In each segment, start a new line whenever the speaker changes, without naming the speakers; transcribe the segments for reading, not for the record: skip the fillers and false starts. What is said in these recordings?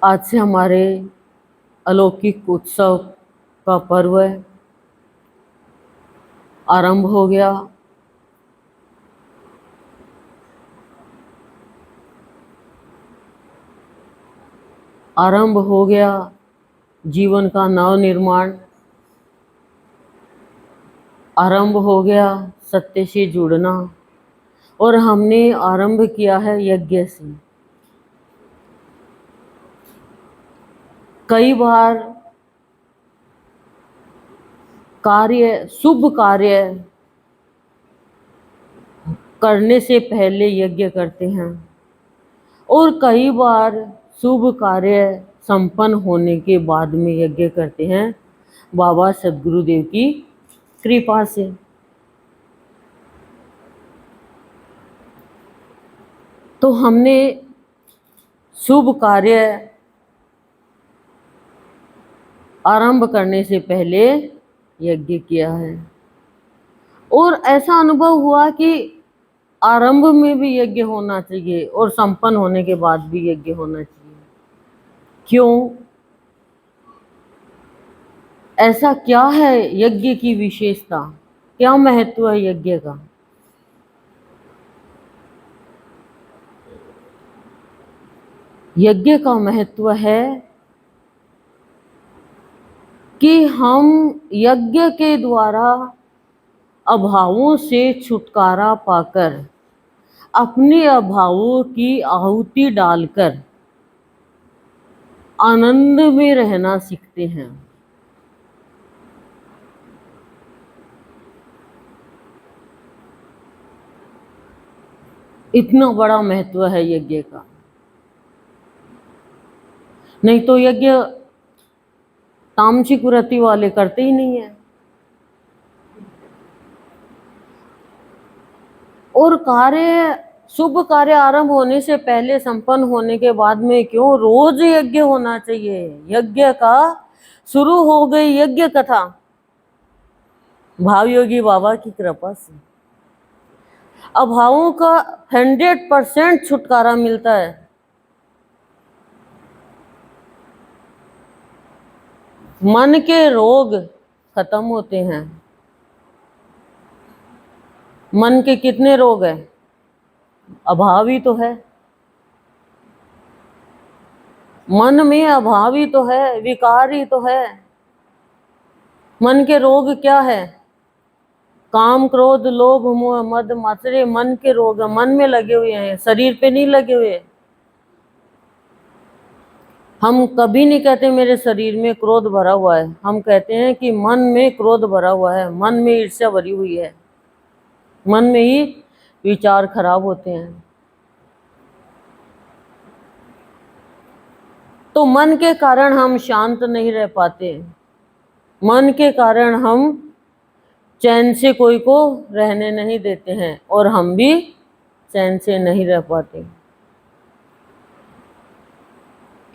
आज से हमारे अलौकिक उत्सव का पर्व आरंभ हो गया। आरंभ हो गया जीवन का नव निर्माण। आरंभ हो गया सत्य से जुड़ना। और हमने आरंभ किया है यज्ञ से। कई बार शुभ कार्य करने से पहले यज्ञ करते हैं और कई बार शुभ कार्य संपन्न होने के बाद में यज्ञ करते हैं बाबा सद्गुरुदेव की कृपा से। तो हमने शुभ कार्य आरंभ करने से पहले यज्ञ किया है और ऐसा अनुभव हुआ कि आरंभ में भी यज्ञ होना चाहिए और संपन्न होने के बाद भी यज्ञ होना चाहिए। क्यों? ऐसा क्या है यज्ञ की विशेषता? क्या महत्व है यज्ञ का? यज्ञ का महत्व है कि हम यज्ञ के द्वारा अभावों से छुटकारा पाकर अपने अभावों की आहुति डालकर आनंद में रहना सीखते हैं। इतना बड़ा महत्व है यज्ञ का। नहीं तो यज्ञ तामसिक वृत्ति वाले करते ही नहीं है। और शुभ कार्य आरंभ होने से पहले संपन्न होने के बाद में क्यों रोज यज्ञ होना चाहिए। यज्ञ का शुरू हो गई यज्ञ कथा भाव योगी बाबा की कृपा से। अभावों का 100% छुटकारा मिलता है। मन के रोग खत्म होते हैं। मन के कितने रोग हैं? अभाव ही तो है। मन में अभाव ही तो है, विकार ही तो है। मन के रोग क्या है? काम, क्रोध, लोभ, मोह, मद, मात्सर्य मन के रोग मन में लगे हुए हैं, शरीर पे नहीं लगे हुए। हम कभी नहीं कहते मेरे शरीर में क्रोध भरा हुआ है। हम कहते हैं कि मन में क्रोध भरा हुआ है, मन में ईर्ष्या भरी हुई है, मन में ही विचार खराब होते हैं। तो मन के कारण हम शांत नहीं रह पाते। मन के कारण हम चैन से कोई को रहने नहीं देते हैं और हम भी चैन से नहीं रह पाते।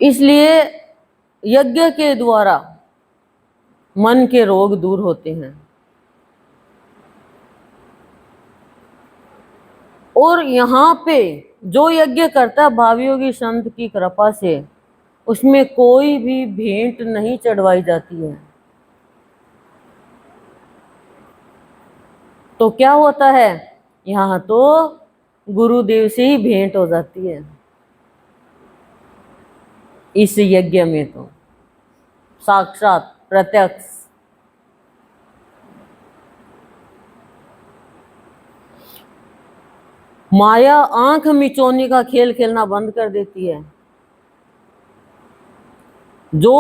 इसलिए यज्ञ के द्वारा मन के रोग दूर होते हैं। और यहाँ पे जो यज्ञ करता है भावियोगी संत की कृपा से, उसमें कोई भी भेंट नहीं चढ़वाई जाती है। तो क्या होता है? यहाँ तो गुरुदेव से ही भेंट हो जाती है। इस यज्ञ में तो साक्षात प्रत्यक्ष। माया आंख मिचौनी का खेल खेलना बंद कर देती है। जो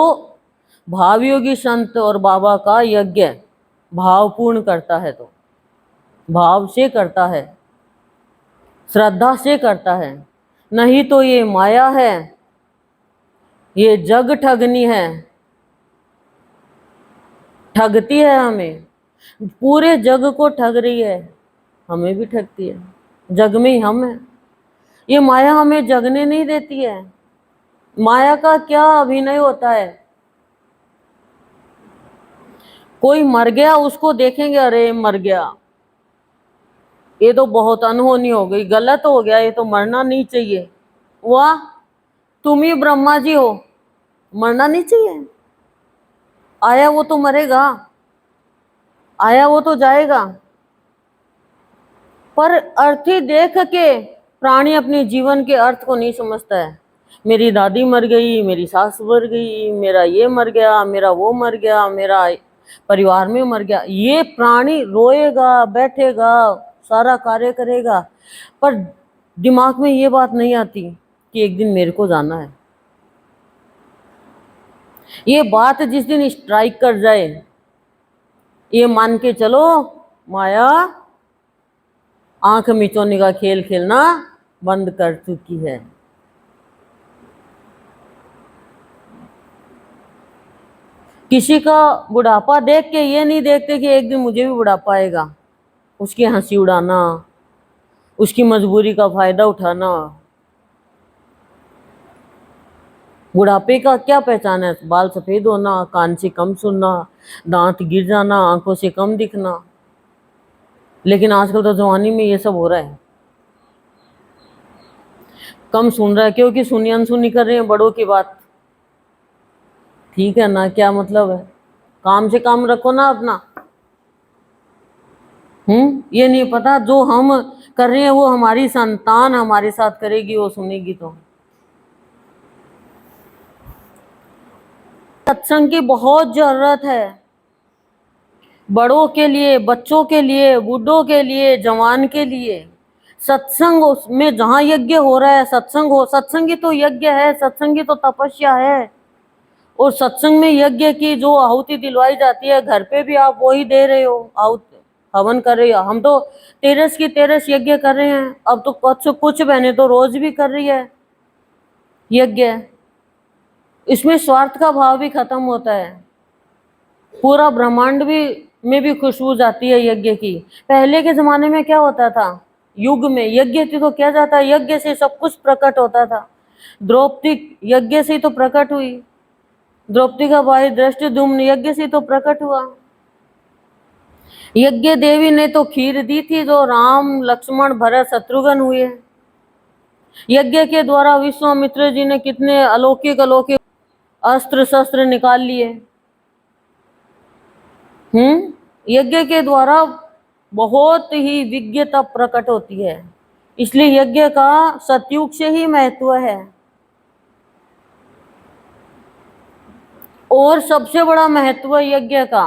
भावयोगी संत और बाबा का यज्ञ भावपूर्ण करता है, तो भाव से करता है, श्रद्धा से करता है। नहीं तो ये माया है, ये जग ठगनी है, ठगती है हमें। पूरे जग को ठग रही है, हमें भी ठगती है। जग में ही हम हैं। ये माया हमें जगने नहीं देती है। माया का क्या अभिनय होता है? कोई मर गया, उसको देखेंगे, अरे मर गया, ये तो बहुत अनहोनी हो गई, गलत हो गया, ये तो मरना नहीं चाहिए। वाह, तुम ही ब्रह्मा जी हो, मरना नहीं चाहिए। आया वो तो मरेगा, आया वो तो जाएगा। पर अर्थी देख के प्राणी अपने जीवन के अर्थ को नहीं समझता है। मेरी दादी मर गई, मेरी सास मर गई, मेरा ये मर गया, मेरा वो मर गया, मेरा परिवार में मर गया, ये प्राणी रोएगा, बैठेगा, सारा कार्य करेगा, पर दिमाग में ये बात नहीं आती कि एक दिन मेरे को जाना है। ये बात जिस दिन स्ट्राइक कर जाए, ये मान के चलो माया आंख मिचोने का खेल खेलना बंद कर चुकी है। किसी का बुढ़ापा देख के ये नहीं देखते कि एक दिन मुझे भी बुढ़ापा आएगा, उसकी हंसी उड़ाना, उसकी मजबूरी का फायदा उठाना। बुढ़ापे का क्या पहचान है? बाल सफेद होना, कान से कम सुनना, दांत गिर जाना, आंखों से कम दिखना। लेकिन आजकल तो जवानी में ये सब हो रहा है। कम सुन रहा है क्योंकि सुनी अनसुनी कर रहे हैं बड़ों की बात। ठीक है ना, क्या मतलब है? काम से काम रखो ना अपना। ये नहीं पता जो हम कर रहे हैं वो हमारी संतान हमारे साथ करेगी, वो सुनेगी तो। सत्संग की बहुत जरूरत है, बड़ों के लिए, बच्चों के लिए, बूढ़ों के लिए, जवान के लिए। सत्संग उसमें जहाँ यज्ञ हो रहा है, सत्संग हो, सत्संग ही तो यज्ञ है, सत्संग ही तो तपस्या है। और सत्संग में यज्ञ की जो आहुति दिलवाई जाती है, घर पे भी आप वही दे रहे हो, आहुति हवन कर रही हो। हम तो तेरस की तेरस यज्ञ कर रहे हैं। अब तो कुछ बहनें तो रोज भी कर रही है यज्ञ। इसमें स्वार्थ का भाव भी खत्म होता है। पूरा ब्रह्मांड भी में भी खुशबू जाती है यज्ञ की। पहले के जमाने में क्या होता था? युग में यज्ञ थी तो क्या जाता, यज्ञ से सब कुछ प्रकट होता था। द्रौपदी यज्ञ से तो प्रकट हुई, द्रौपदी का भाई धृष्टद्युम्न यज्ञ से तो प्रकट हुआ। यज्ञ देवी ने तो खीर दी थी जो राम लक्ष्मण भरत शत्रुघ्न हुए। यज्ञ के द्वारा विश्वामित्र जी ने कितने अलौकिक अलौकिक अस्त्र शस्त्र निकाल लिए। यज्ञ के द्वारा बहुत ही विज्ञता प्रकट होती है। इसलिए यज्ञ का सतयुग से ही महत्व है। और सबसे बड़ा महत्व यज्ञ का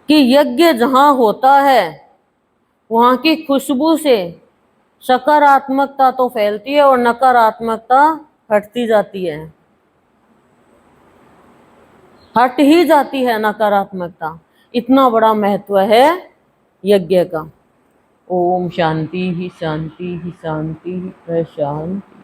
कि यज्ञ जहां होता है वहां की खुशबू से सकारात्मकता तो फैलती है और नकारात्मकता हटती जाती है, हट ही जाती है नकारात्मकता। इतना बड़ा महत्व है यज्ञ का। ओम शांति ही शांति ही शांति ही शांति।